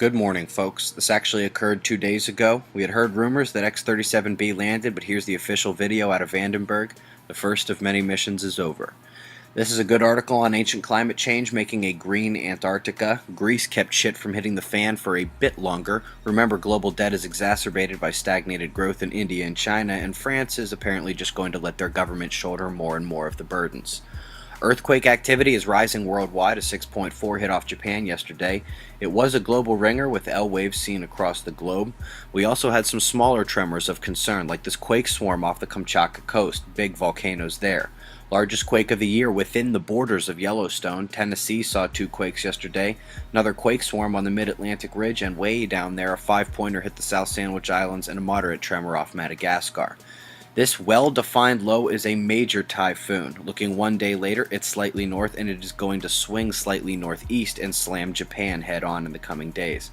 Good morning, folks. This actually occurred 2 days ago. We had heard rumors that X-37B landed, but here's the official video out of Vandenberg. The first of many missions is over. This is a good article on ancient climate change making a green Antarctica. Greece kept shit from hitting the fan for a bit longer. Remember, global debt is exacerbated by stagnated growth in India and China, and France is apparently just going to let their government shoulder more and more of the burdens. Earthquake activity is rising worldwide. A 6.4 hit off Japan yesterday. It was a global ringer with L waves seen across the globe. We also had some smaller tremors of concern, like this quake swarm off the Kamchatka coast. Big volcanoes there. Largest quake of the year within the borders of Yellowstone. Tennessee saw 2 quakes yesterday. Another quake swarm on the mid-Atlantic ridge, and way down there a 5-pointer hit the South Sandwich Islands and a moderate tremor off Madagascar. This well-defined low is a major typhoon. Looking one day later, it's slightly north, and it is going to swing slightly northeast and slam Japan head-on in the coming days.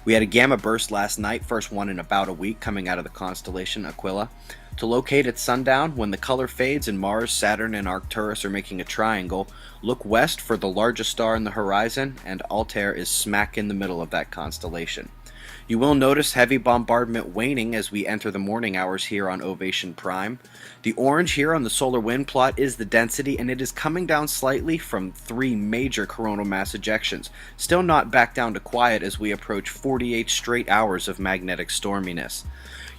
We had a gamma burst last night, first one in about a week, coming out of the constellation Aquila. To locate at sundown, when the color fades and Mars, Saturn, and Arcturus are making a triangle, look west for the largest star in the horizon, and Altair is smack in the middle of that constellation. You will notice heavy bombardment waning as we enter the morning hours here on Ovation Prime. The orange here on the solar wind plot is the density, and it is coming down slightly from 3 major coronal mass ejections. Still not back down to quiet as we approach 48 straight hours of magnetic storminess.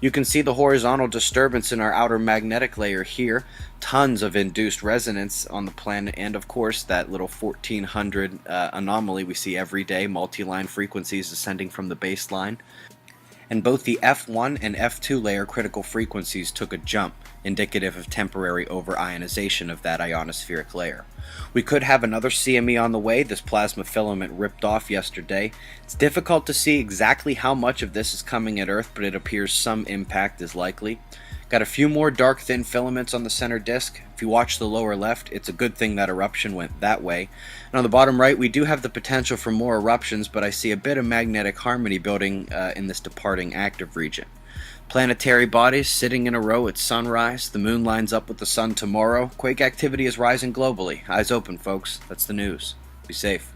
You can see the horizontal disturbance in our outer magnetic layer here, tons of induced resonance on the planet, and of course that little 1400 anomaly we see every day, multi-line frequencies ascending from the baseline. And both the F1 and F2 layer critical frequencies took a jump, indicative of temporary over-ionization of that ionospheric layer. We could have another CME on the way. This plasma filament ripped off yesterday. It's difficult to see exactly how much of this is coming at Earth, but it appears some impact is likely. Got a few more dark thin filaments on the center disk. If you watch the lower left, it's a good thing that eruption went that way. And on the bottom right, we do have the potential for more eruptions, but I see a bit of magnetic harmony building in this departing active region. Planetary bodies sitting in a row at sunrise. The moon lines up with the sun tomorrow. Quake activity is rising globally. Eyes open, folks. That's the news. Be safe.